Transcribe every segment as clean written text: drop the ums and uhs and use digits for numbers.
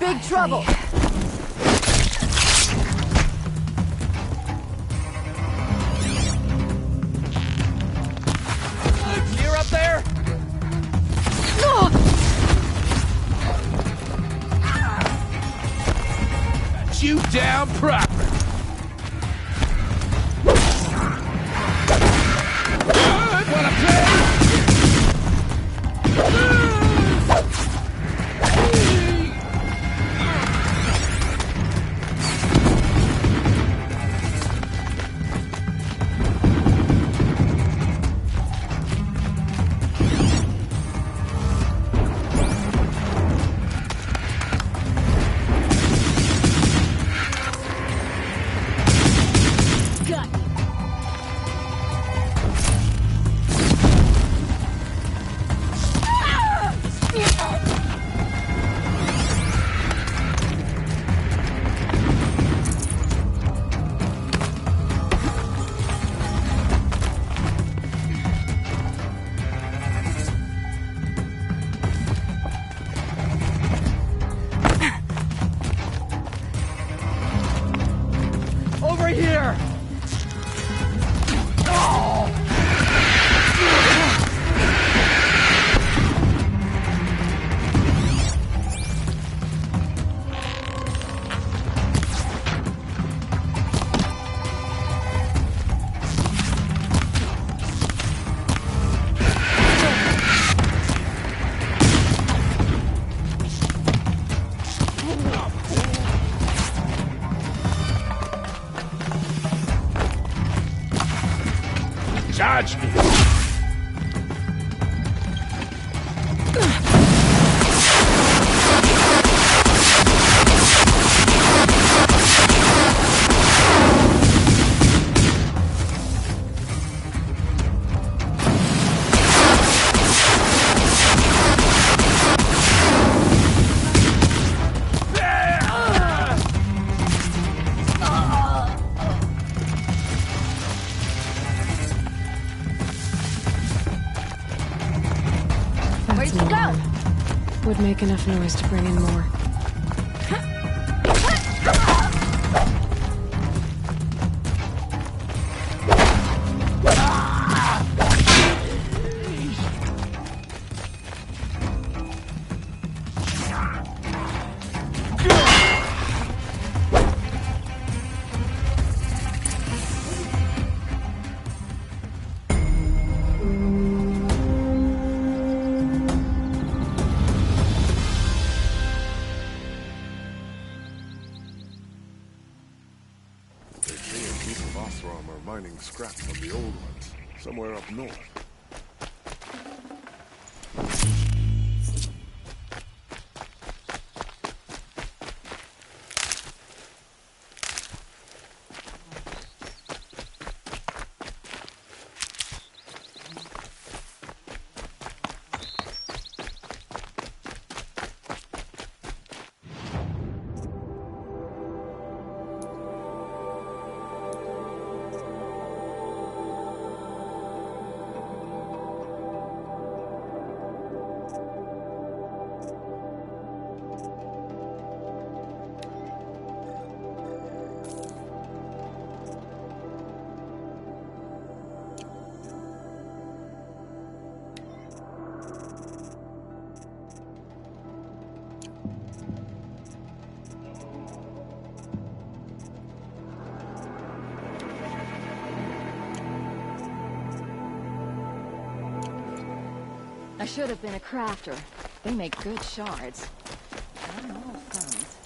big trouble. Clear up there? Got you down proper. Wanna play? Over here! Charge me! Where'd you go? Would make enough noise to bring in more. Mining scrap from the old ones, somewhere up north. I should have been a crafter. They make good shards. Not all thumbs.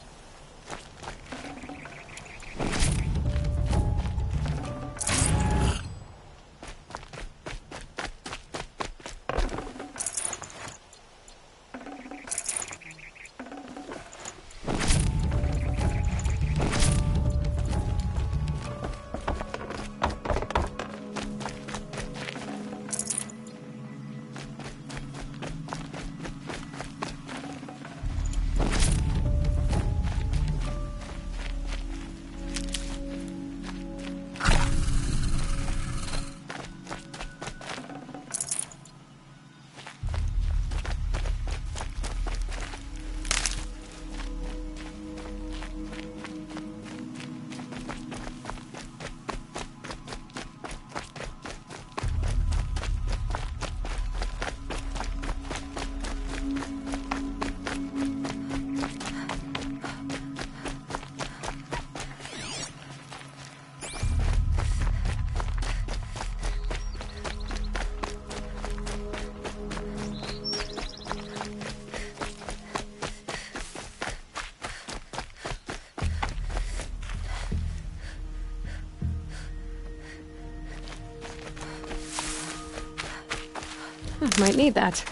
Might need that.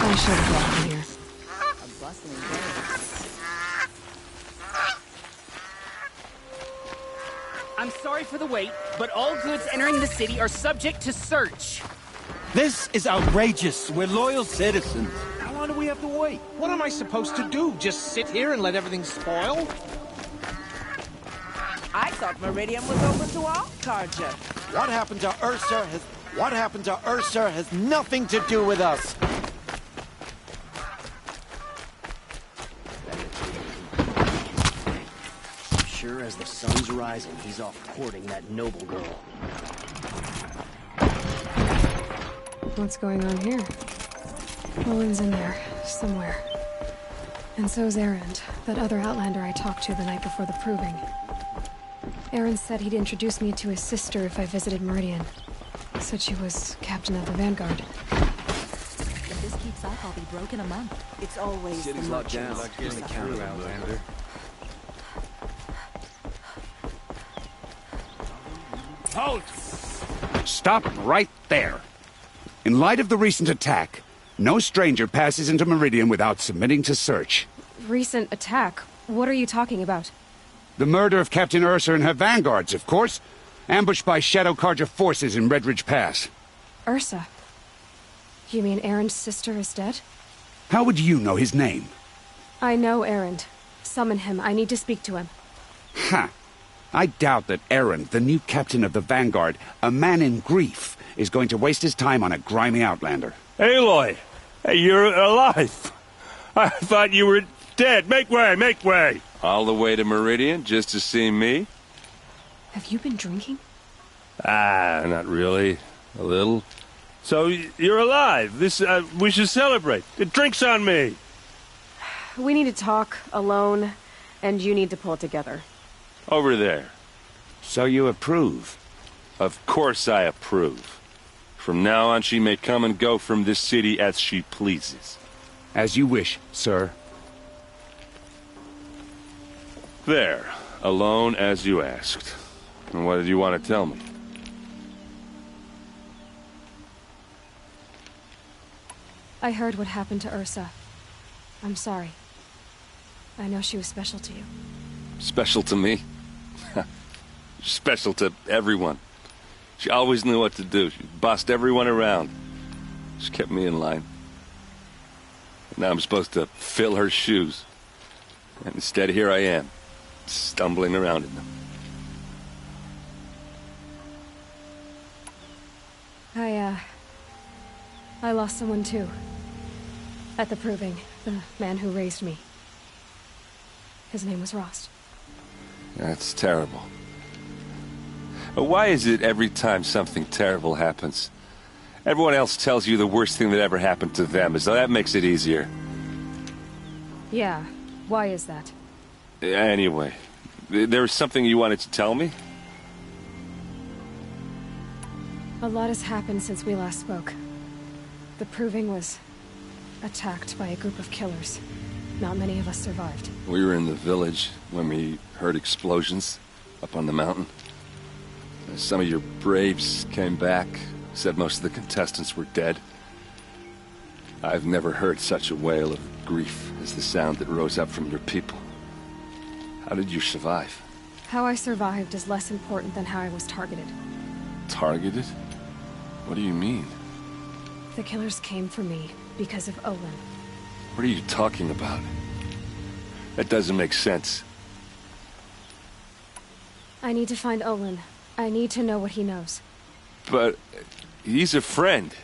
I should have brought him here. A bustling day. I'm sorry for the wait, but all goods entering the city are subject to search. This is outrageous. We're loyal citizens. How long do we have to wait? What am I supposed to do? Just sit here and let everything spoil? I thought Meridian was open to all Carja. What happened to Ursa has nothing to do with us. Sure as the sun's rising, he's off courting that noble girl. What's going on here? Owen's in there, somewhere. And so's Erend, that other Outlander I talked to the night before the proving. Erend said he'd introduce me to his sister if I visited Meridian. Said she was captain of the Vanguard. If this keeps up, I'll be broke in a month. It's always the City's locked down. merchants. Getting the counter Outlander. Halt! Stop right there. In light of the recent attack, no stranger passes into Meridian without submitting to search. Recent attack? What are you talking about? The murder of Captain Ursa and her vanguards, of course. Ambushed by Shadow Carja forces in Redridge Pass. Ursa? You mean Erend's sister is dead? How would you know his name? I know Erend. Summon him. I need to speak to him. Ha! I doubt that Erend, the new captain of the Vanguard, a man in grief, is going to waste his time on a grimy Outlander. Aloy! Hey, you're alive! I thought you were dead. Make way, make way! All the way to Meridian just to see me? Have you been drinking? Ah, not really. A little. So, you're alive. We should celebrate. Drinks on me! We need to talk, alone, and you need to pull it together. Over there. So you approve? Of course I approve. From now on, she may come and go from this city as she pleases. As you wish, sir. There. Alone as you asked. And what did you want to tell me? I heard what happened to Ursa. I'm sorry. I know she was special to you. Special to me? Special to everyone. She always knew what to do. She bossed everyone around. She kept me in line. Now I'm supposed to fill her shoes. And instead, here I am, stumbling around in them. I lost someone too. At the proving, the man who raised me. His name was Rost. That's terrible. But why is it every time something terrible happens, everyone else tells you the worst thing that ever happened to them, as though that makes it easier? Yeah, why is that? Anyway, there was something you wanted to tell me? A lot has happened since we last spoke. The proving was attacked by a group of killers. Not many of us survived. We were in the village when we heard explosions up on the mountain. Some of your braves came back, said most of the contestants were dead. I've never heard such a wail of grief as the sound that rose up from your people. How did you survive? How I survived is less important than how I was targeted. Targeted? What do you mean? The killers came for me because of Olin. What are you talking about? That doesn't make sense. I need to find Olin. I need to know what he knows. But he's a friend.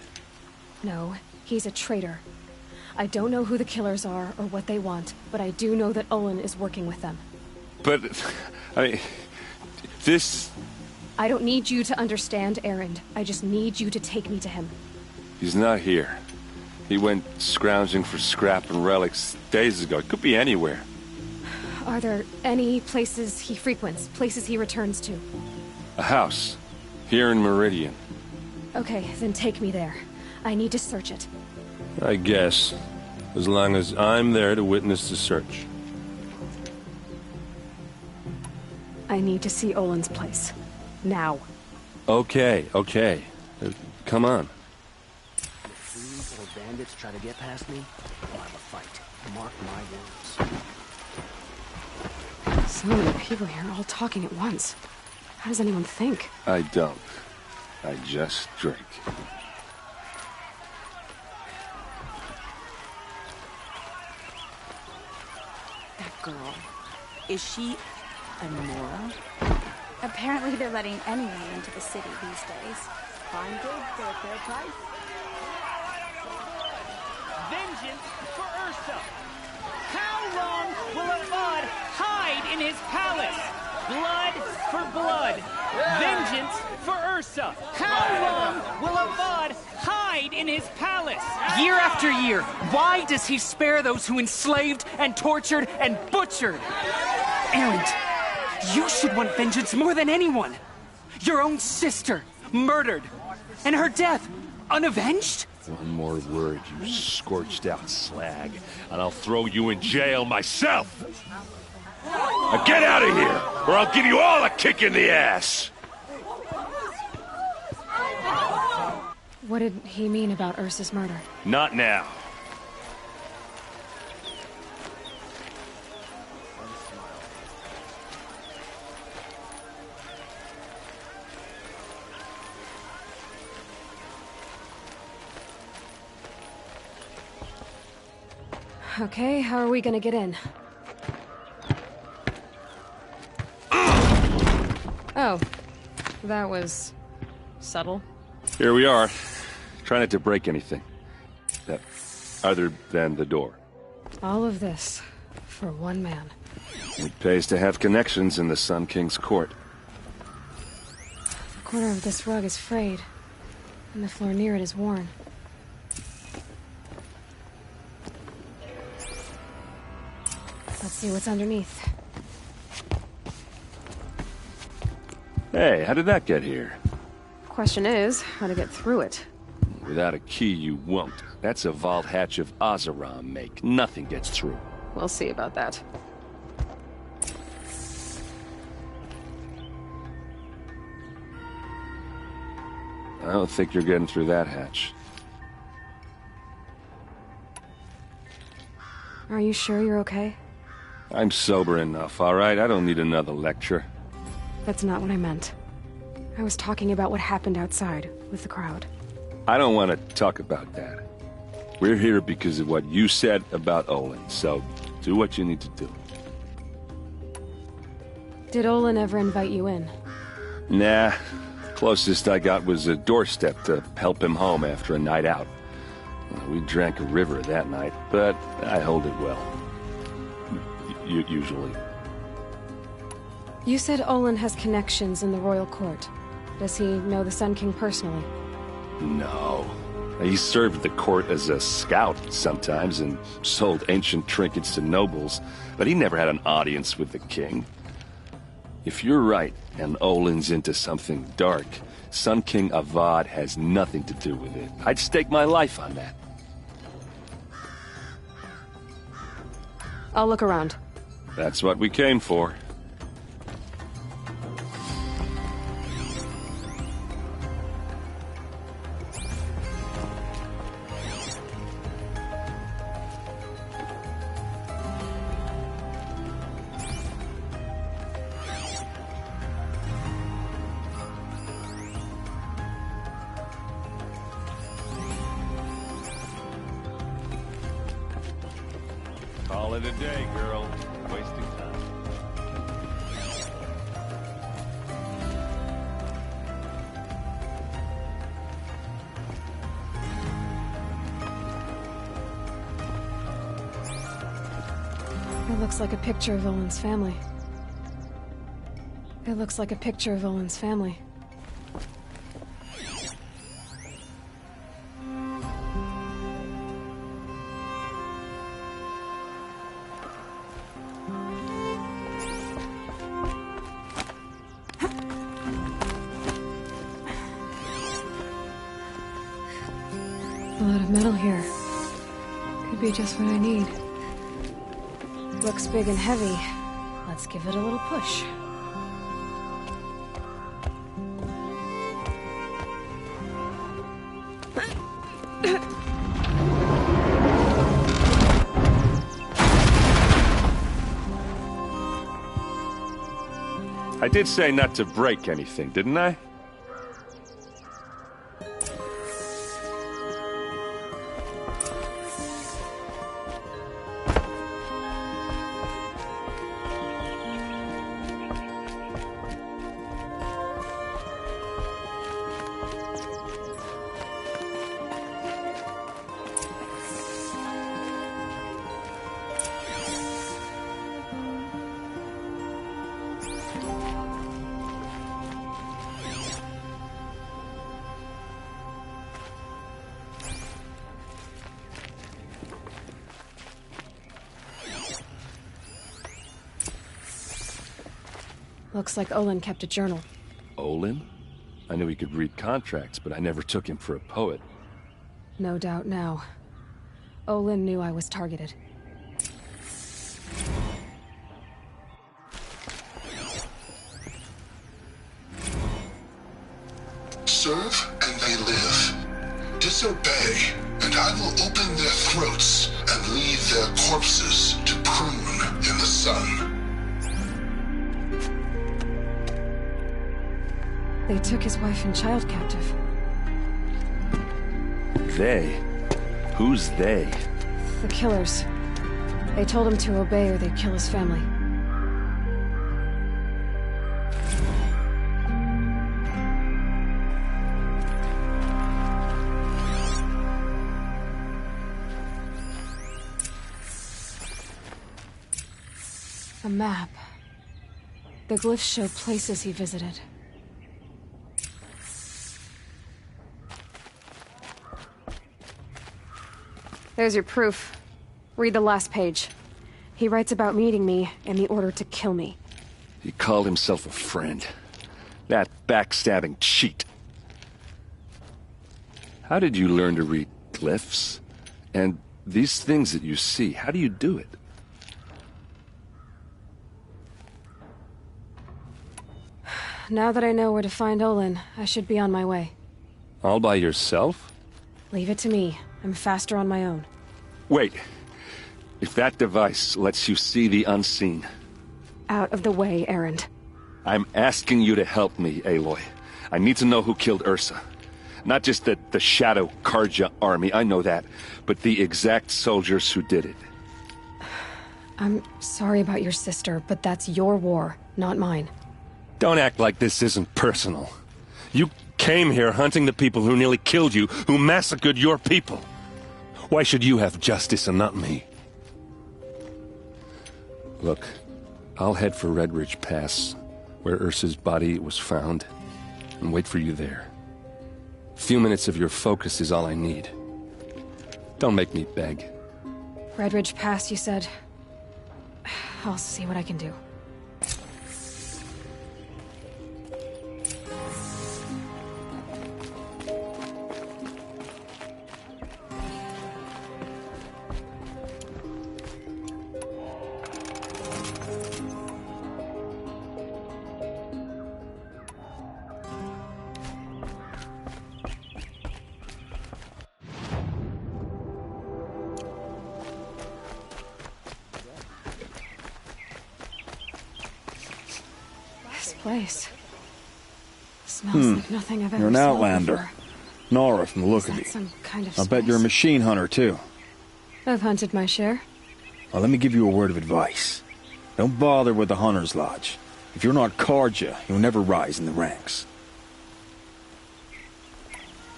No, he's a traitor. I don't know who the killers are or what they want, but I do know that Olin is working with them. But, I mean, this... I don't need you to understand Erend. I just need you to take me to him. He's not here. He went scrounging for scrap and relics days ago. It could be anywhere. Are there any places he frequents, places he returns to? A house. Here in Meridian. Okay, then take me there. I need to search it. I guess. As long as I'm there to witness the search. I need to see Olin's place. Now. Okay, okay. Come on. If thieves or bandits try to get past me, I'll have a fight. Mark my words. So many people here, all talking at once. How does anyone think? I don't. I just drink. That girl. Is she a Nora? Apparently they're letting anyone into the city these days. Fine goods for a fair price. Vengeance for Ursa! How long will Avad hide in his palace? Blood for blood! Vengeance for Ursa! How long will Avad hide? hide in his palace. Year after year, why does he spare those who enslaved and tortured and butchered? Erend, you should want vengeance more than anyone. Your own sister, murdered, and her death, unavenged? One more word, you scorched out slag, and I'll throw you in jail myself! Now get out of here, or I'll give you all a kick in the ass! What did he mean about Ursa's murder? Not now. Okay, how are we gonna get in? Oh, that was subtle. Here we are. Try not to break anything. Other than the door. All of this for one man. It pays to have connections in the Sun King's court. The corner of this rug is frayed, and the floor near it is worn. Let's see what's underneath. Hey, how did that get here? Question is, how to get through it. Without a key, you won't. That's a vault hatch of Iorizon make. Nothing gets through. We'll see about that. I don't think you're getting through that hatch. Are you sure you're okay? I'm sober enough, all right? I don't need another lecture. That's not what I meant. I was talking about what happened outside, with the crowd. I don't want to talk about that. We're here because of what you said about Olin, so do what you need to do. Did Olin ever invite you in? Nah. Closest I got was a doorstep to help him home after a night out. We drank a river that night, but I hold it well. Usually. You said Olin has connections in the royal court. Does he know the Sun King personally? No. He served the court as a scout sometimes and sold ancient trinkets to nobles, but he never had an audience with the king. If you're right, and Olin's into something dark, Sun King Avad has nothing to do with it. I'd stake my life on that. I'll look around. That's what we came for. Call it a day, girl. Wasting time. It looks like a picture of Olin's family. It looks like a picture of Olin's family. A lot of metal here. Could be just what I need. Looks big and heavy. Let's give it a little push. I did say not to break anything, didn't I? Looks like Olin kept a journal. Olin? I knew he could read contracts, but I never took him for a poet. No doubt now. Olin knew I was targeted. Serve and they live. Disobey, and I will open their throats and leave their corpses to prune in the sun. They took his wife and child captive. They? Who's they? The killers. They told him to obey or they'd kill his family. A map. The glyphs show places he visited. There's your proof. Read the last page. He writes about meeting me and the order to kill me. He called himself a friend. That backstabbing cheat. How did you learn to read glyphs? And these things that you see, how do you do it? Now that I know where to find Olin, I should be on my way. All by yourself? Leave it to me. I'm faster on my own. Wait. If that device lets you see the unseen... Out of the way, Erend. I'm asking you to help me, Aloy. I need to know who killed Ursa. Not just the Shadow Karja army, I know that, but the exact soldiers who did it. I'm sorry about your sister, but that's your war, not mine. Don't act like this isn't personal. You came here hunting the people who nearly killed you, who massacred your people. Why should you have justice and not me? Look, I'll head for Red Ridge Pass, where Ursa's body was found, and wait for you there. A few minutes of your focus is all I need. Don't make me beg. Red Ridge Pass, you said? I'll see what I can do. Place. Smells like nothing I've ever You're an smelled outlander. before. Nora from the look Is of that you. some kind of I'll bet you're a spice? machine hunter, too. I've hunted my share. Well, let me give you a word of advice. Don't bother with the Hunter's Lodge. If you're not Karja, you'll never rise in the ranks.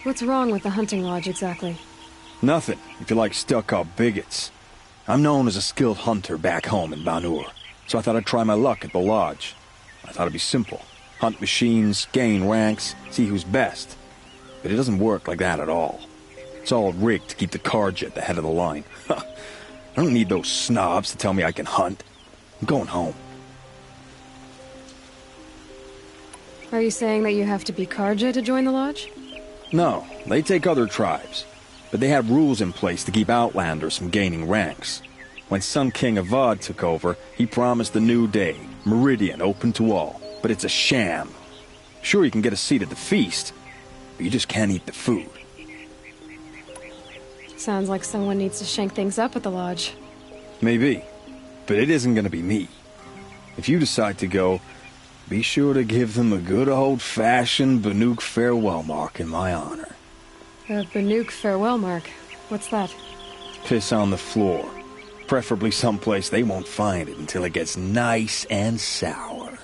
What's wrong with the hunting lodge, exactly? Nothing, if you like stuck-up bigots. I'm known as a skilled hunter back home in Banur, so I thought I'd try my luck at the lodge. I thought it'd be simple. Hunt machines, gain ranks, see who's best. But it doesn't work like that at all. It's all rigged to keep the Karja at the head of the line. I don't need those snobs to tell me I can hunt. I'm going home. Are you saying that you have to be Karja to join the lodge? No, they take other tribes. But they have rules in place to keep outlanders from gaining ranks. When Sun King Avad took over, he promised a new day, Meridian open to all. But it's a sham. Sure, you can get a seat at the feast, but you just can't eat the food. Sounds like someone needs to shank things up at the lodge. Maybe, but it isn't gonna be me. If you decide to go, be sure to give them a good old-fashioned Banuk farewell mark in my honor. A Banuk farewell mark. What's that? Piss on the floor. Preferably someplace they won't find it until it gets nice and sour.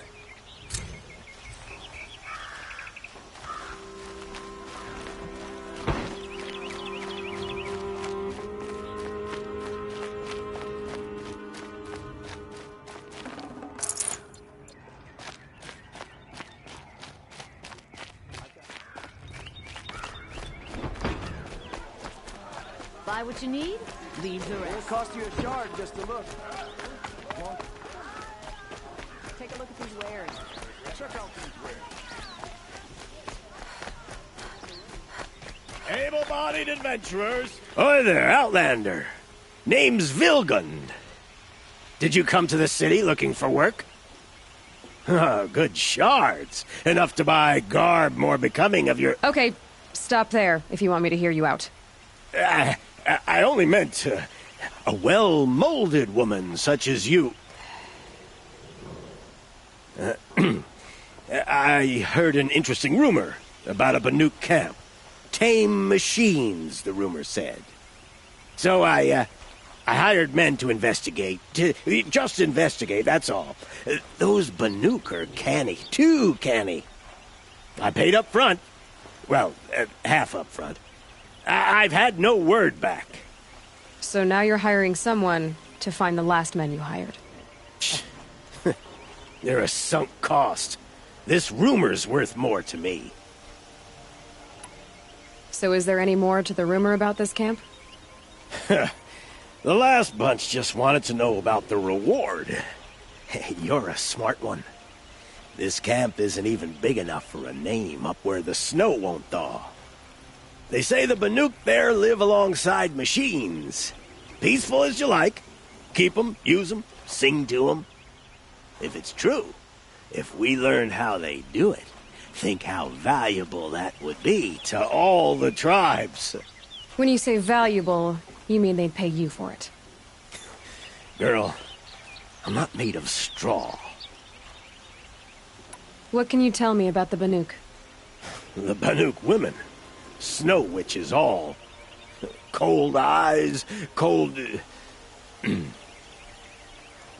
Buy what you need, leave the rest. It'll cost you a shard just to look. Take a look at these wares. Able-bodied adventurers. Oi there, Outlander. Name's Vilgund. Did you come to the city looking for work? Oh, good shards. Enough to buy garb more becoming of your... Okay, stop there if you want me to hear you out. I only meant a well-molded woman such as you. I heard an interesting rumor about a Banuk camp. Tame machines, the rumor said. So I hired men to investigate. Just investigate, that's all. Those Banuk are canny. Too canny. I paid up front. Well, half up front. I've had no word back. So now you're hiring someone to find the last men you hired. They're a sunk cost. This rumor's worth more to me. So is there any more to the rumor about this camp? The last bunch just wanted to know about the reward. You're a smart one. This camp isn't even big enough for a name up where the snow won't thaw. They say the Banuk there live alongside machines. Peaceful as you like. Keep 'em, use 'em, sing to 'em. If it's true, if we learn how they do it, think how valuable that would be to all the tribes. When you say valuable, you mean they'd pay you for it. Girl, I'm not made of straw. What can you tell me about the Banuk? The Banuk women. Snow witches all. Cold eyes, cold...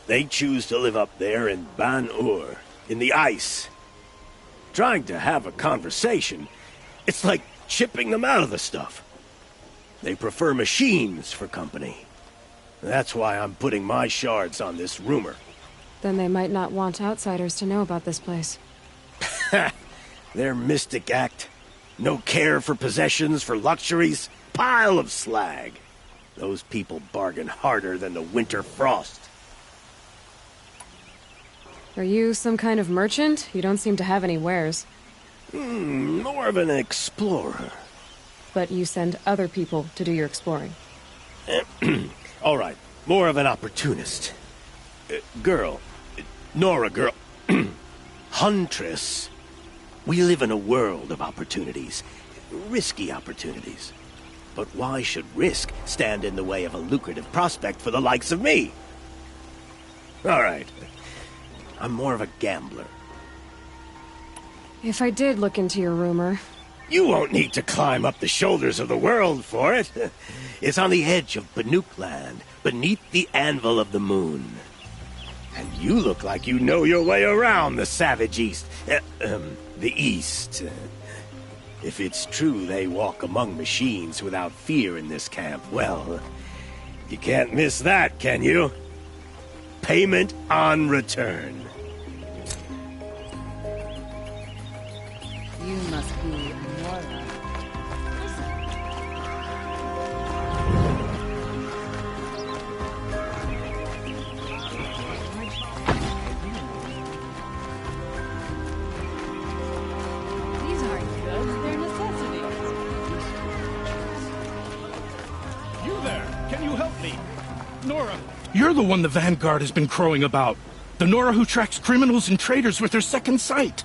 They choose to live up there in Ban-Ur, in the ice. Trying to have a conversation, it's like chipping them out of the stuff. They prefer machines for company. That's why I'm putting my shards on this rumor. Then they might not want outsiders to know about this place. Their mystic act. No care for possessions, for luxuries. Pile of slag. Those people bargain harder than the winter frost. Are you some kind of merchant? You don't seem to have any wares. More of an explorer. But you send other people to do your exploring. All right, more of an opportunist. Girl. Nora girl. Huntress. We live in a world of opportunities. Risky opportunities. But why should risk stand in the way of a lucrative prospect for the likes of me? All right. I'm more of a gambler. If I did look into your rumor... You won't need to climb up the shoulders of the world for it. It's on the edge of Banuk land, beneath the anvil of the moon. And you look like you know your way around the savage east. The east. If it's true they walk among machines without fear in this camp, well, you can't miss that, can you? Payment on return. You must be Nora. These aren't goods, they're necessities. You there! Can you help me? Nora, you're the one the Vanguard has been crowing about. The Nora who tracks criminals and traitors with her second sight.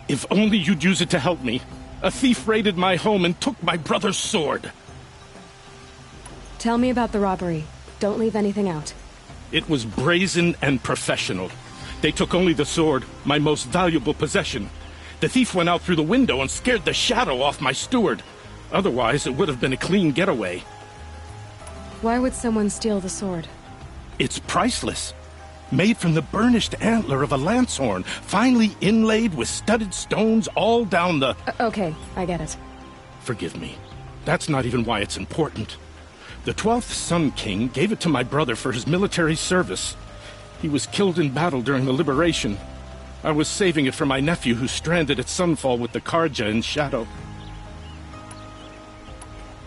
If only you'd use it to help me. A thief raided my home and took my brother's sword. Tell me about the robbery. Don't leave anything out. It was brazen and professional. They took only the sword, my most valuable possession. The thief went out through the window and scared the shadow off my steward. Otherwise, it would have been a clean getaway. Why would someone steal the sword? It's priceless. Made from the burnished antler of a lancehorn, finely inlaid with studded stones all down the... Okay, I get it. Forgive me. That's not even why it's important. The 12th Sun King gave it to my brother for his military service. He was killed in battle during the liberation. I was saving it for my nephew who's stranded at Sunfall with the Karja in Shadow.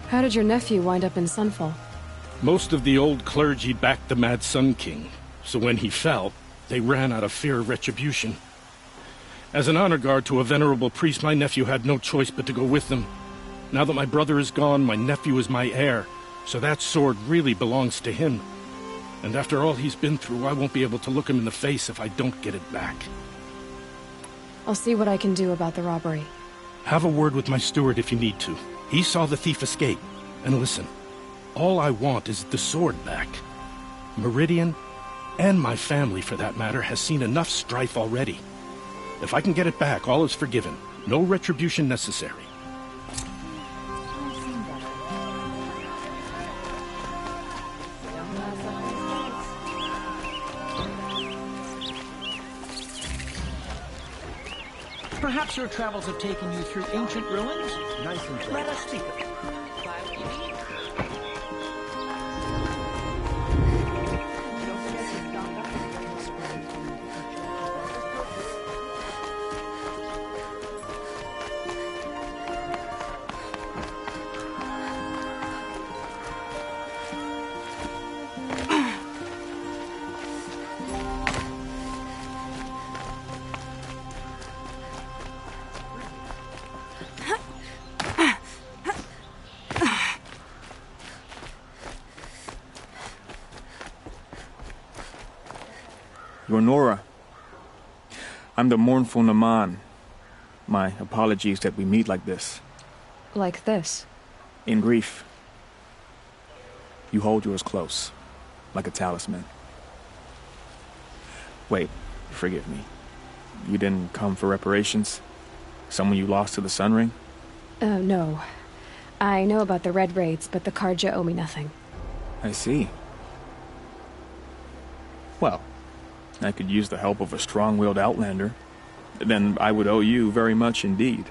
How did your nephew wind up in Sunfall? Most of the old clergy backed the Mad Sun King. So when he fell, they ran out of fear of retribution. As an honor guard to a venerable priest, my nephew had no choice but to go with them. Now that my brother is gone, my nephew is my heir, so that sword really belongs to him. And after all he's been through, I won't be able to look him in the face if I don't get it back. I'll see what I can do about the robbery. Have a word with my steward if you need to. He saw the thief escape. And listen, all I want is the sword back. Meridian, and my family for that matter, has seen enough strife already. If I can get it back, all is forgiven. No retribution necessary. Perhaps your travels have taken you through ancient ruins? Nice and fresh. Let us speak of it. You're Nora. I'm the mournful Naman. My apologies that we meet like this. Like this? In grief. You hold yours close, like a talisman. Wait, forgive me. You didn't come for reparations? Someone you lost to the Sun Ring? No. I know about the Red Raids, but the Karja owe me nothing. I see. Well, I could use the help of a strong-willed outlander. Then I would owe you very much indeed.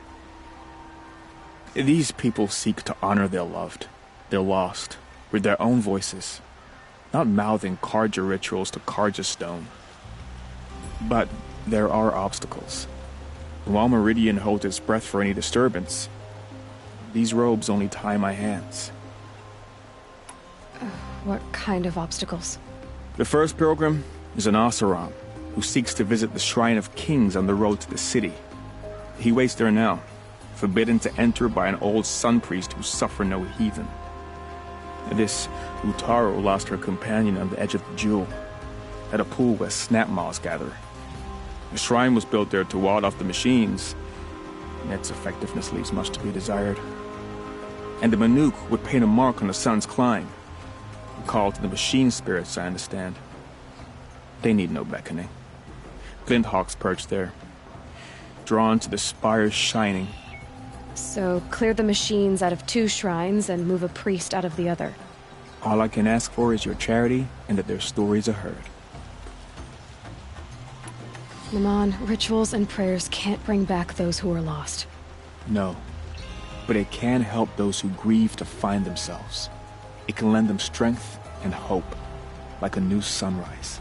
These people seek to honor their loved, their lost, with their own voices, not mouthing Karja rituals to Karja stone. But there are obstacles. While Meridian holds its breath for any disturbance, these robes only tie my hands. What kind of obstacles? The first pilgrim is an Oseram who seeks to visit the Shrine of Kings on the road to the city. He waits there now, forbidden to enter by an old sun priest who suffer no heathen. This Utaro lost her companion on the edge of the jewel, at a pool where snap moths gather. The shrine was built there to ward off the machines, and its effectiveness leaves much to be desired. And the Manuk would paint a mark on the sun's climb, called to the machine spirits, I understand. They need no beckoning. Glinthawks perch there, drawn to the spires shining. So, clear the machines out of 2 shrines and move a priest out of the other. All I can ask for is your charity and that their stories are heard. Naman, rituals and prayers can't bring back those who are lost. No, but it can help those who grieve to find themselves. It can lend them strength and hope, like a new sunrise.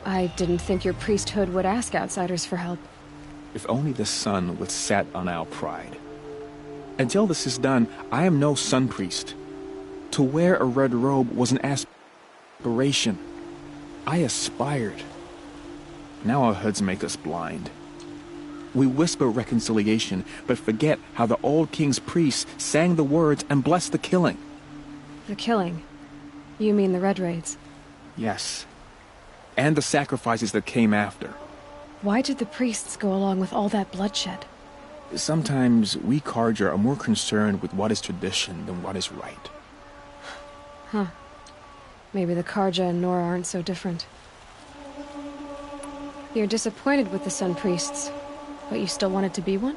I didn't think your priesthood would ask outsiders for help. If only the sun would set on our pride. Until this is done, I am no sun priest. To wear a red robe was an aspiration. I aspired. Now our hoods make us blind. We whisper reconciliation, but forget how the old king's priests sang the words and blessed the killing. The killing? You mean the Red Raids? Yes. And the sacrifices that came after. Why did the priests go along with all that bloodshed? Sometimes we Karja are more concerned with what is tradition than what is right. Huh. Maybe the Karja and Nora aren't so different. You're disappointed with the Sun Priests, but you still wanted to be one?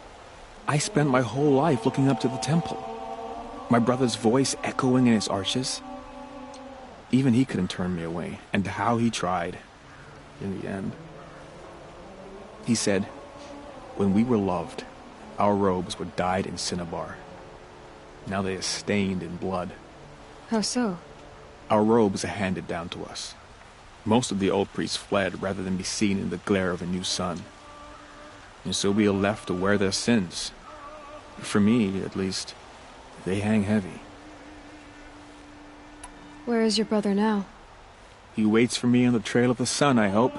I spent my whole life looking up to the temple. My brother's voice echoing in its arches. Even he couldn't turn me away, and how he tried, in the end. He said, when we were loved, our robes were dyed in cinnabar. Now they are stained in blood. How so? Our robes are handed down to us. Most of the old priests fled rather than be seen in the glare of a new sun. And so we are left to wear their sins. For me, at least, they hang heavy. Where is your brother now? He waits for me on the trail of the sun, I hope.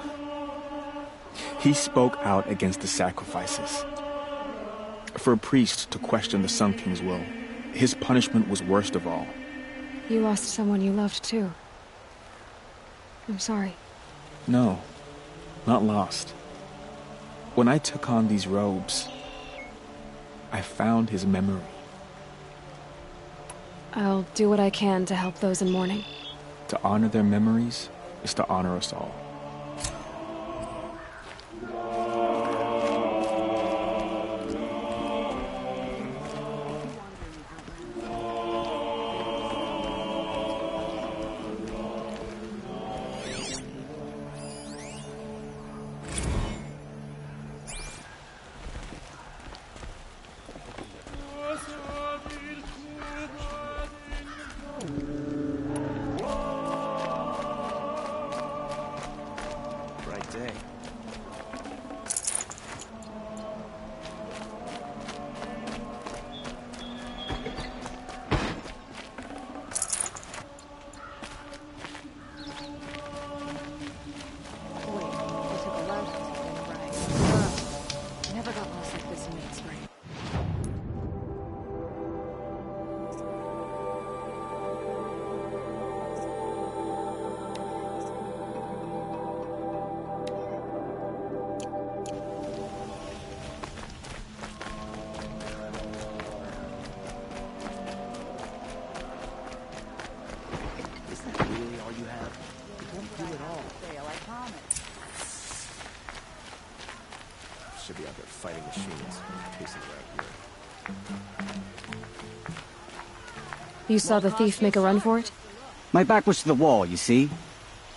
He spoke out against the sacrifices. For a priest to question the Sun King's will, his punishment was worst of all. You lost someone you loved, too. I'm sorry. No, not lost. When I took on these robes, I found his memory. I'll do what I can to help those in mourning. To honor their memories is to honor us all. Should be out there fighting machines, chasing around here. You saw the thief make a run for it? My back was to the wall, you see?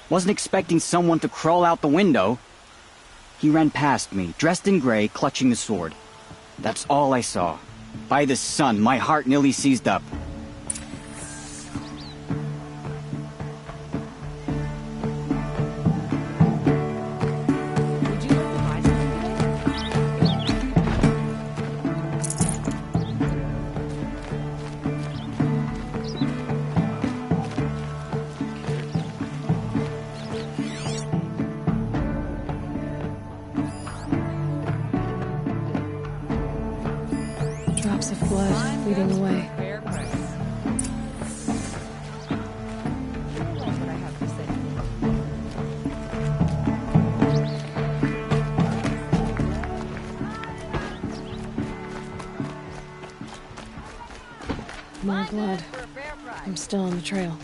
Wasn't expecting someone to crawl out the window. He ran past me, dressed in gray, clutching the sword. That's all I saw. By the sun, my heart nearly seized up. Drops of blood leading the way. More blood. I'm still on the trail.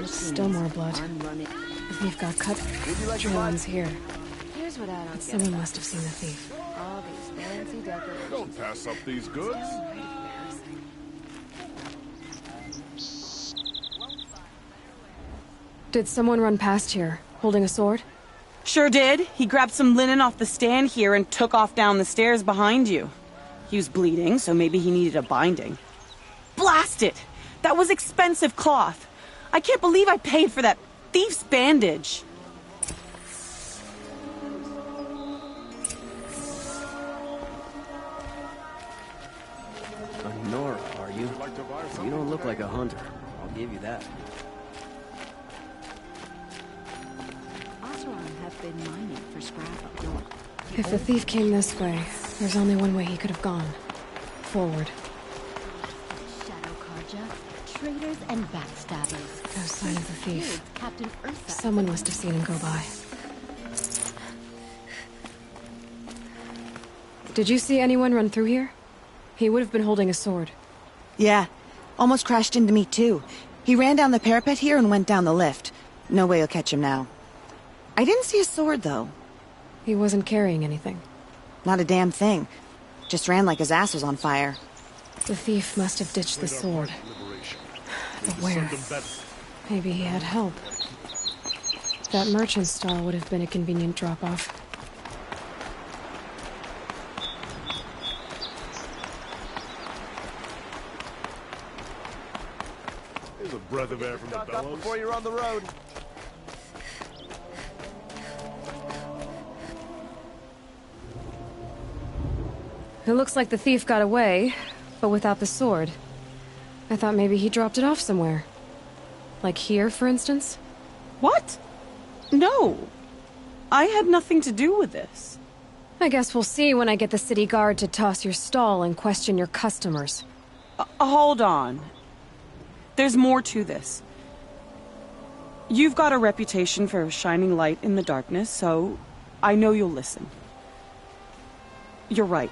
Still more blood. The thief got cut. Trail ends here. Here's what I don't But get someone about must have seen the thief. all these fancy decorations. Don't pass up these goods. Did someone run past here, holding a sword? Sure did. He grabbed some linen off the stand here and took off down the stairs behind you. He was bleeding, so maybe he needed a binding. Blast it! That was expensive cloth. I can't believe I paid for that thief's bandage. A Nora, are you? You don't look like a hunter. I'll give you that. Asuran have been mining for scrap up north. If the thief came this way, there's only one way he could have gone. Forward. Shadow Karja, traitors and backstabbers. No sign of the thief. Captain Ursa. Someone must have seen him go by. Did you see anyone run through here? He would have been holding a sword. Yeah. Almost crashed into me, too. He ran down the parapet here and went down the lift. No way you'll catch him now. I didn't see a sword, though. He wasn't carrying anything. Not a damn thing. Just ran like his ass was on fire. The thief must have ditched the sword. But where? Maybe he had help. That merchant stall would have been a convenient drop-off. Here's a breath of air from the bellows. Before you're on the road. It looks like the thief got away, but without the sword. I thought maybe he dropped it off somewhere. Like here, for instance? What? No. I had nothing to do with this. I guess we'll see when I get the city guard to toss your stall and question your customers. Hold on. There's more to this. You've got a reputation for shining light in the darkness, so I know you'll listen. You're right.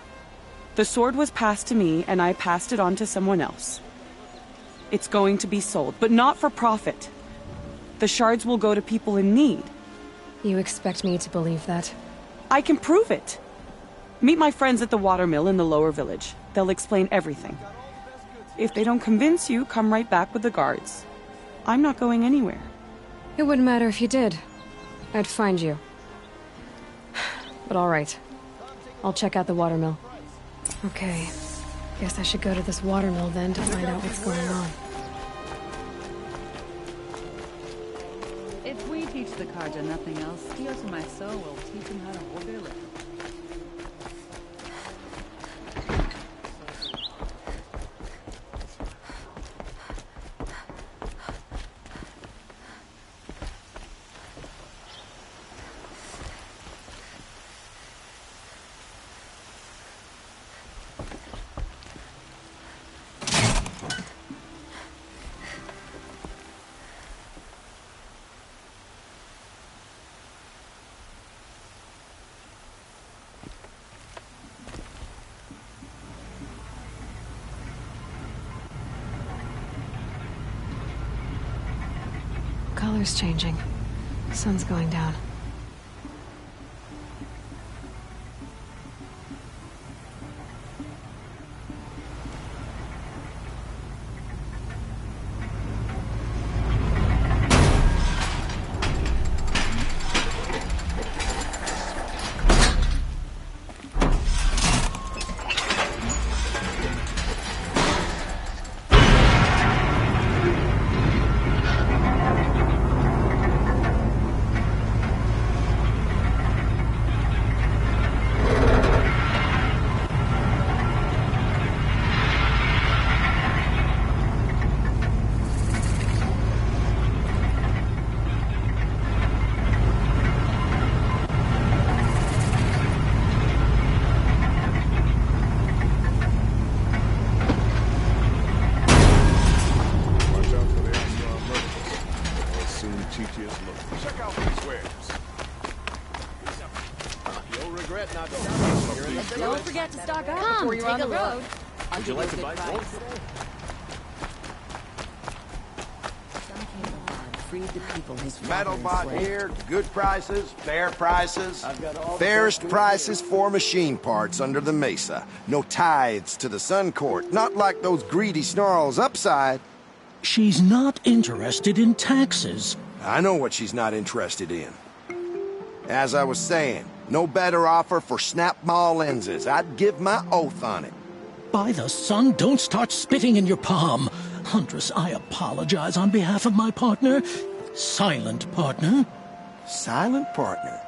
The sword was passed to me, and I passed it on to someone else. It's going to be sold, but not for profit. The shards will go to people in need. You expect me to believe that? I can prove it. Meet my friends at the watermill in the lower village. They'll explain everything. If they don't convince you, come right back with the guards. I'm not going anywhere. It wouldn't matter if you did. I'd find you. But all right. I'll check out the watermill. Okay. Guess I should go to this watermill then to find out what's going on. If we teach the Karja nothing else, Dios and my soul will teach him how to work their lips. Color's changing. Sun's going down. Don't forget to stock up before you're on the road. Would you like to buy gold? Metalbot here, good prices, fair prices. Fairest prices for machine parts under the mesa. No tithes to the Sun Court, not like those greedy snarls upside. She's not interested in taxes. I know what she's not interested in. As I was saying, no better offer for snap maw lenses. I'd give my oath on it. By the sun, don't start spitting in your palm. Huntress, I apologize on behalf of my partner. Silent partner. Silent partner?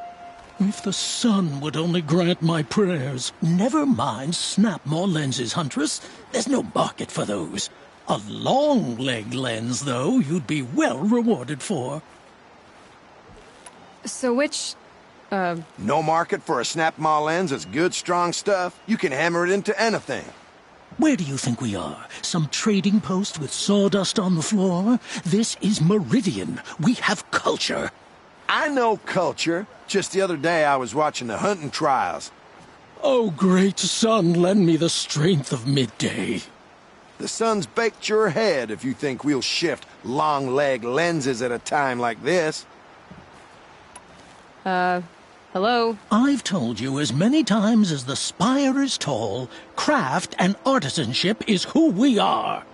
If the sun would only grant my prayers. Never mind snap maw lenses, Huntress. There's no market for those. A long leg lens, though, you'd be well rewarded for. So which, No market for a snap maw lens is good, strong stuff. You can hammer it into anything. Where do you think we are? Some trading post with sawdust on the floor? This is Meridian. We have culture. I know culture. Just the other day I was watching the hunting trials. Oh, great sun, lend me the strength of midday. The sun's baked your head if you think we'll shift long leg lenses at a time like this. Hello? I've told you as many times as the spire is tall, craft and artisanship is who we are.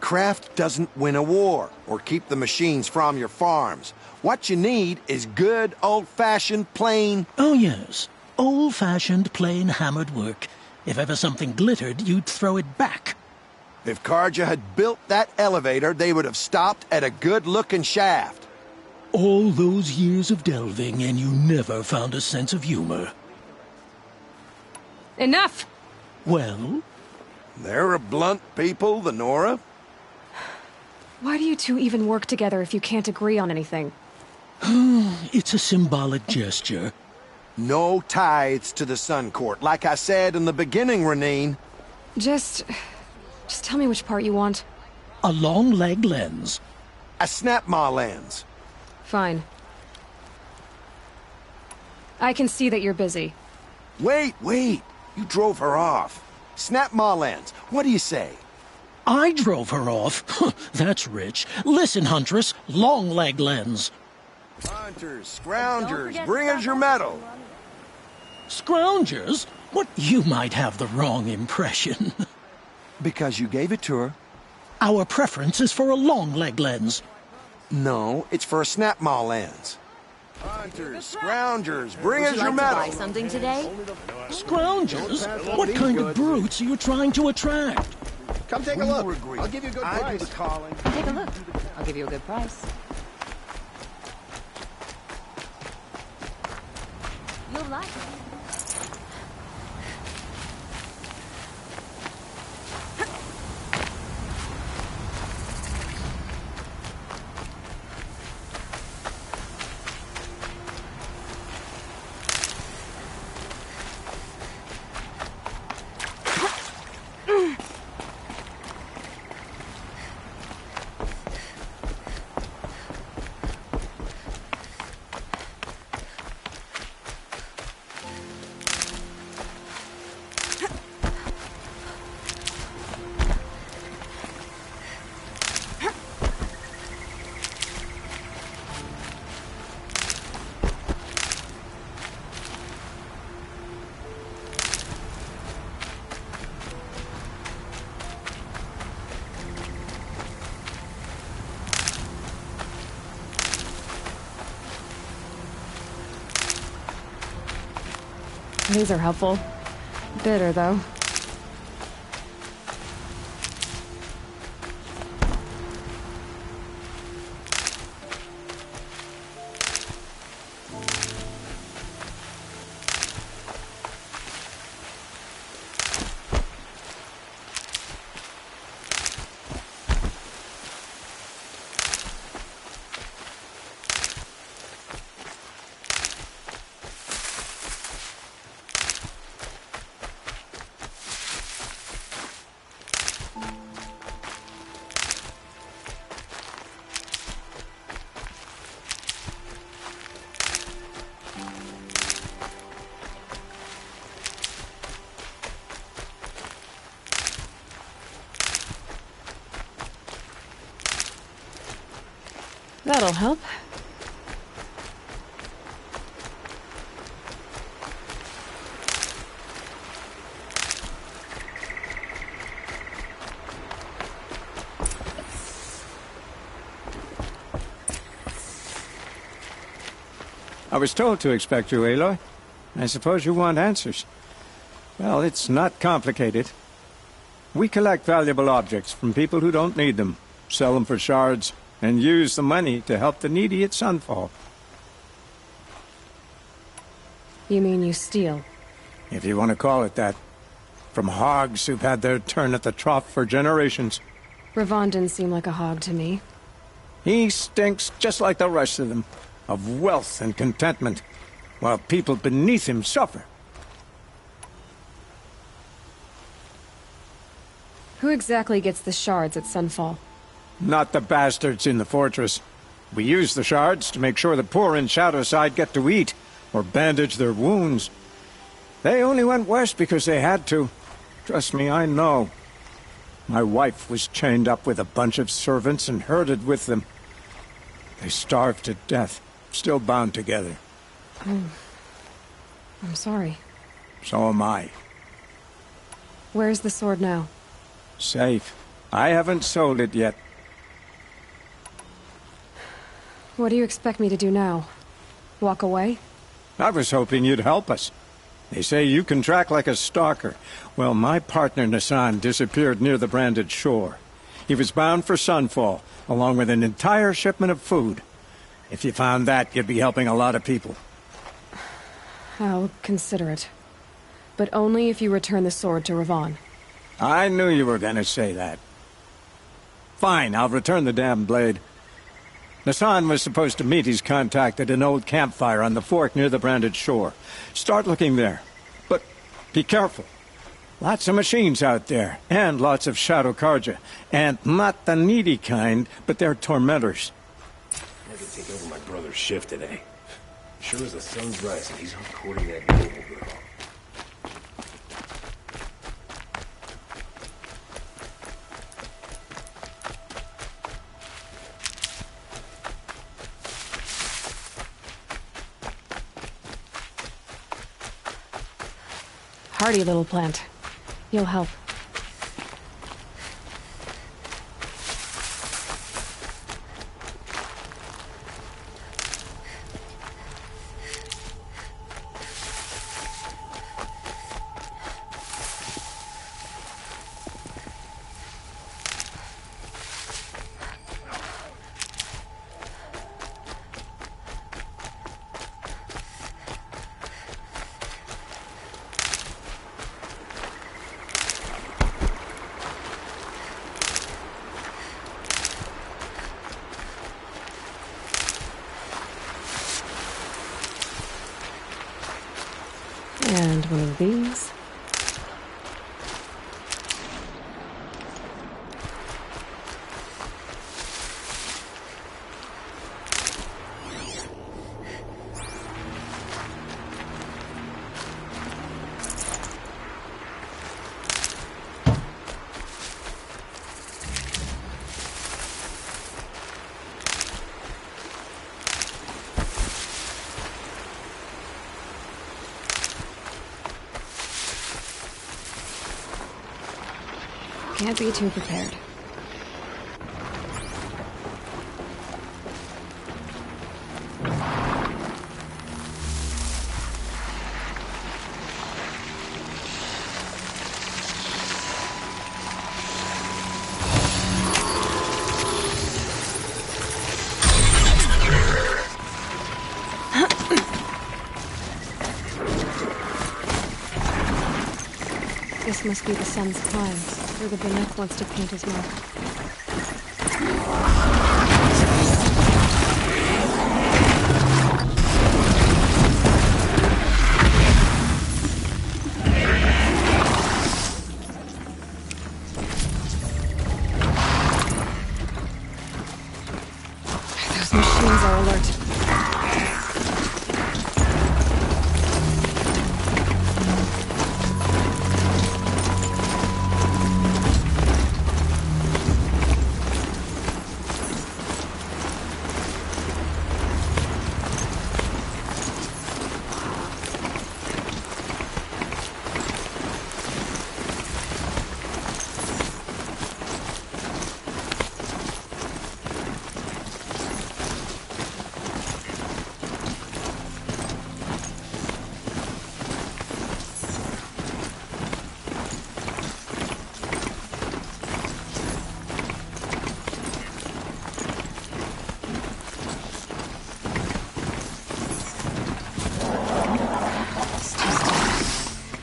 Craft doesn't win a war or keep the machines from your farms. What you need is good, old-fashioned, plain... Oh, yes. Old-fashioned, plain hammered work. If ever something glittered, you'd throw it back. If Karja had built that elevator, they would have stopped at a good-looking shaft. All those years of delving, and you never found a sense of humor. Enough! Well? They're a blunt people, the Nora. Why do you two even work together if you can't agree on anything? It's a symbolic gesture. No tithes to the Sun Court, like I said in the beginning, Renine. Just tell me which part you want. A long leg lens. A snap maw lens. Fine. I can see that you're busy. Wait. You drove her off. Snap maw lens. What do you say? I drove her off? That's rich. Listen, Huntress, long leg lens. Hunters, scroungers, bring us your medal. Scroungers? What? You might have the wrong impression. Because you gave it to her. Our preference is for a long leg lens. No, it's for a snap maw lens. Hunters, scroungers, bring us your Would you like medal. to buy something today? Scroungers? What kind of brutes are you trying to attract? Come take a look. I'll give you a good price. I do the calling. Take a look. I'll give you a good price. You'll like it. These are helpful. Bitter, though. That'll help. I was told to expect you, Aloy. I suppose you want answers. Well, it's not complicated. We collect valuable objects from people who don't need them, sell them for shards, and use the money to help the needy at Sunfall. You mean you steal? If you want to call it that. From hogs who've had their turn at the trough for generations. Ravon didn't seem like a hog to me. He stinks just like the rest of them, of wealth and contentment, while people beneath him suffer. Who exactly gets the shards at Sunfall? Not the bastards in the fortress. We use the shards to make sure the poor in Shadowside get to eat, or bandage their wounds. They only went west because they had to. Trust me, I know. My wife was chained up with a bunch of servants and herded with them. They starved to death, still bound together. Oh. I'm sorry. So am I. Where's the sword now? Safe. I haven't sold it yet. What do you expect me to do now? Walk away? I was hoping you'd help us. They say you can track like a stalker. Well, my partner Nassan disappeared near the branded shore. He was bound for Sunfall, along with an entire shipment of food. If you found that, you'd be helping a lot of people. I'll consider it. But only if you return the sword to Ravon. I knew you were gonna say that. Fine, I'll return the damn blade. Nassan was supposed to meet his contact at an old campfire on the fork near the branded shore. Start looking there. But be careful. Lots of machines out there, and lots of Shadow Karja. And not the needy kind, but they're tormentors. I could take over my brother's shift today. Sure as the sun's rising, he's recording that noble girl. Hardy little plant. You'll help. And one of these. Can't be too prepared. This must be the sun's climb, where the Beneath wants to paint his mark. Those machines are alert.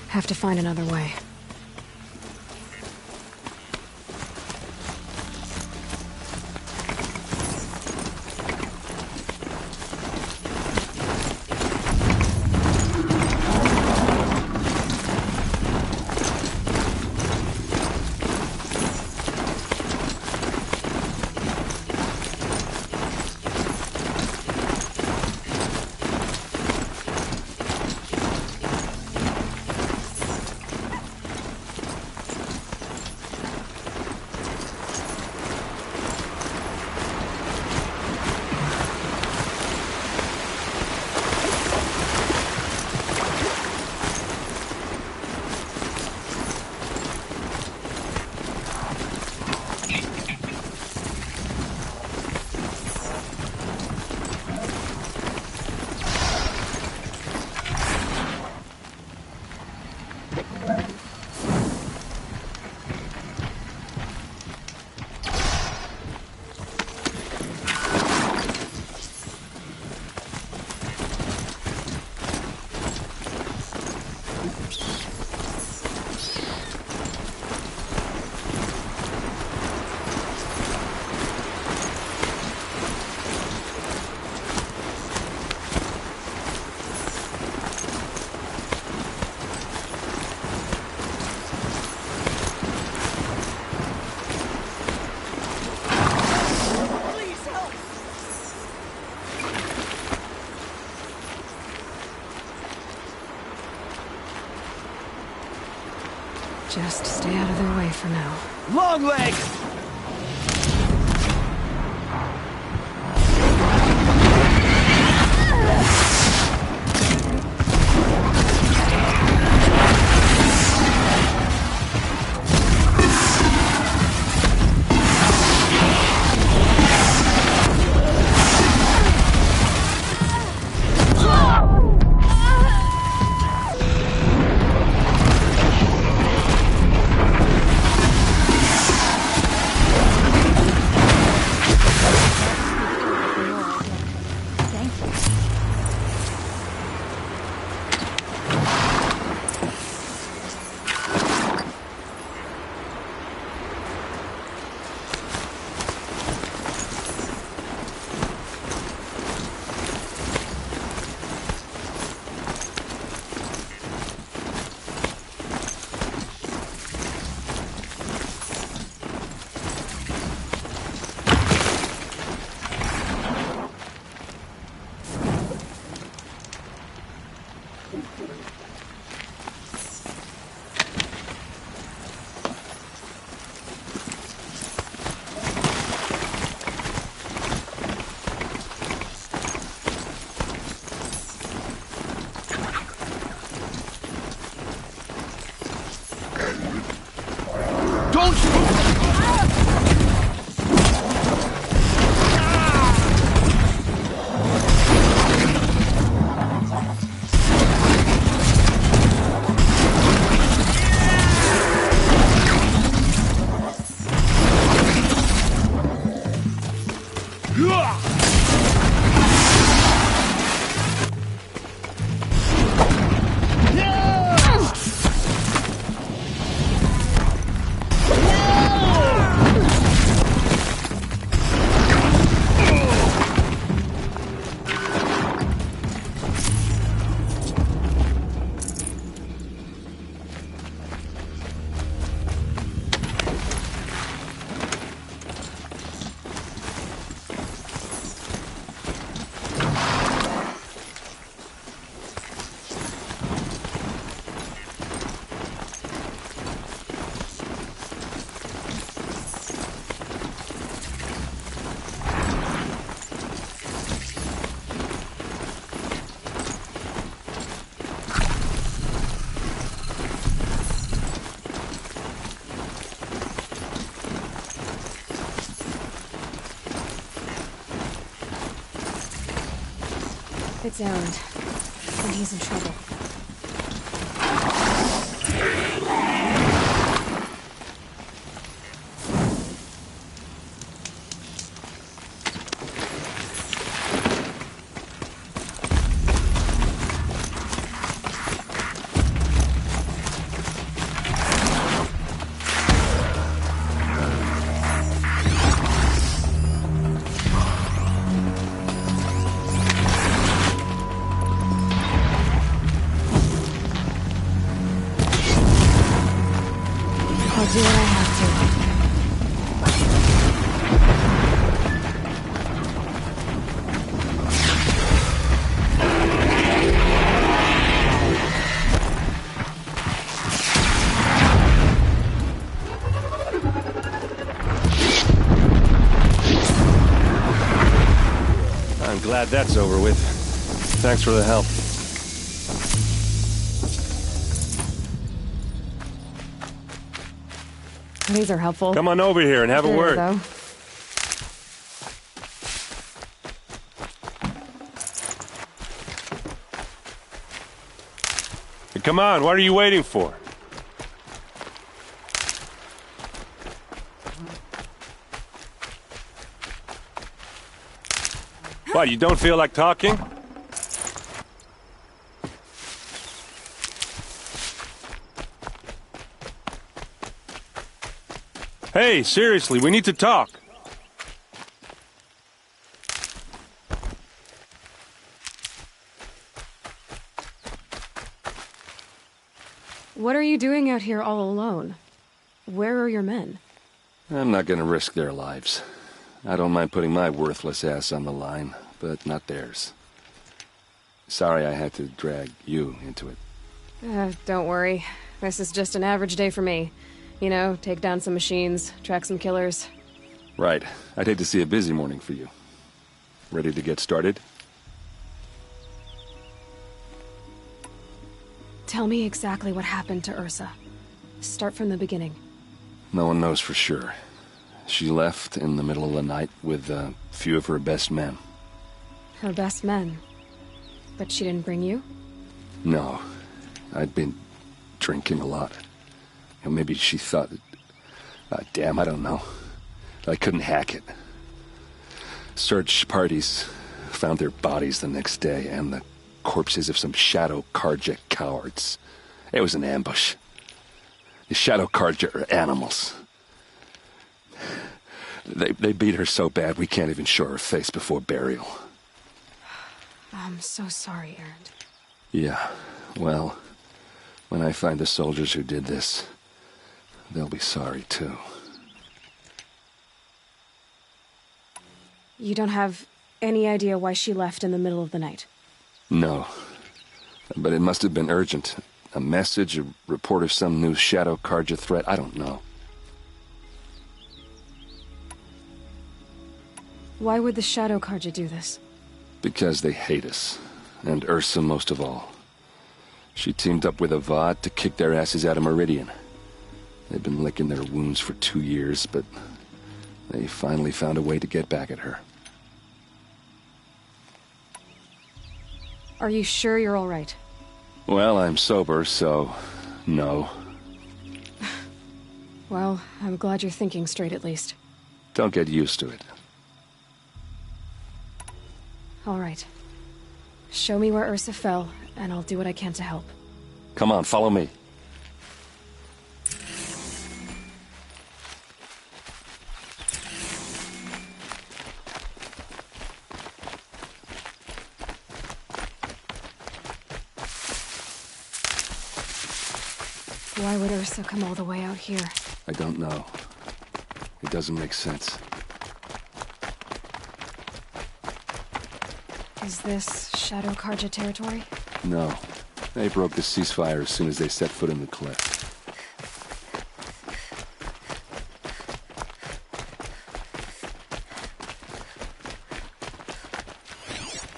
Have to find another way. Just stay out of their way for now. Long leg! It's Erend, and he's in trouble. I'll do what I have to. I'm glad that's over with. Thanks for the help. These are helpful. Come on over here and have a word. Though. Hey, come on, what are you waiting for? What, you don't feel like talking? Hey, seriously, we need to talk. What are you doing out here all alone? Where are your men? I'm not gonna risk their lives. I don't mind putting my worthless ass on the line, but not theirs. Sorry I had to drag you into it. Don't worry. This is just an average day for me. You know, take down some machines, track some killers. Right. I'd hate to see a busy morning for you. Ready to get started? Tell me exactly what happened to Ursa. Start from the beginning. No one knows for sure. She left in the middle of the night with a few of her best men. Her best men? But she didn't bring you? No. I'd been drinking a lot. Maybe she thought... damn, I don't know. I couldn't hack it. Search parties found their bodies the next day, and the corpses of some Shadow Karja cowards. It was an ambush. The Shadow Karja are animals. They beat her so bad we can't even show her face before burial. I'm so sorry, Erend. Yeah, well, when I find the soldiers who did this, they'll be sorry too. You don't have any idea why she left in the middle of the night? No. But it must have been urgent. A message, a report of some new Shadow Karja threat, I don't know. Why would the Shadow Karja do this? Because they hate us. And Ursa most of all. She teamed up with Avad to kick their asses out of Meridian. They've been licking their wounds for 2 years, but they finally found a way to get back at her. Are you sure you're all right? Well, I'm sober, so... no. Well, I'm glad you're thinking straight at least. Don't get used to it. All right. Show me where Ursa fell, and I'll do what I can to help. Come on, follow me. Why would Ursa come all the way out here? I don't know. It doesn't make sense. Is this Shadow Karja territory? No. They broke the ceasefire as soon as they set foot in the cliff.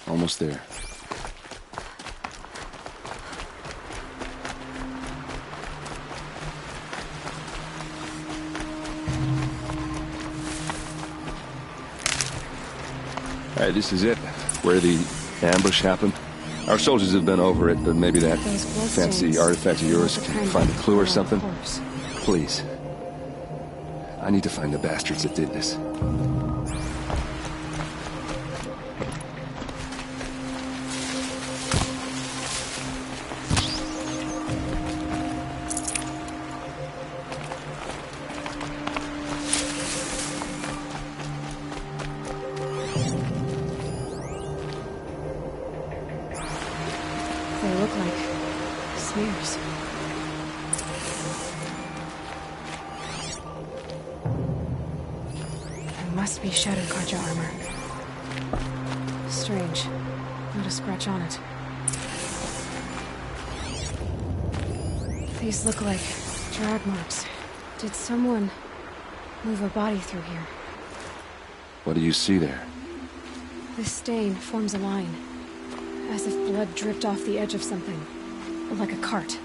Almost there. All right, this is it. Where the ambush happened. Our soldiers have been over it, but maybe that fancy artifact of yours can find a clue or something. Please. I need to find the bastards that did this. They look like smears. It must be Shadow Karja armor. Strange. Not a scratch on it. These look like drag marks. Did someone move a body through here? What do you see there? This stain forms a line, as if blood dripped off the edge of something, like a cart.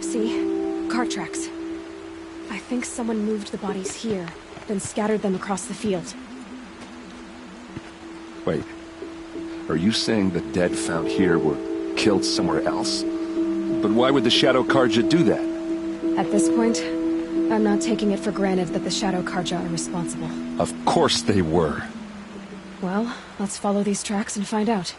See? Cart tracks. I think someone moved the bodies here, then scattered them across the field. Wait. Are you saying the dead found here were killed somewhere else? But why would the Shadow Karja do that? At this point, I'm not taking it for granted that the Shadow Karja are responsible. Of course they were. Well, let's follow these tracks and find out.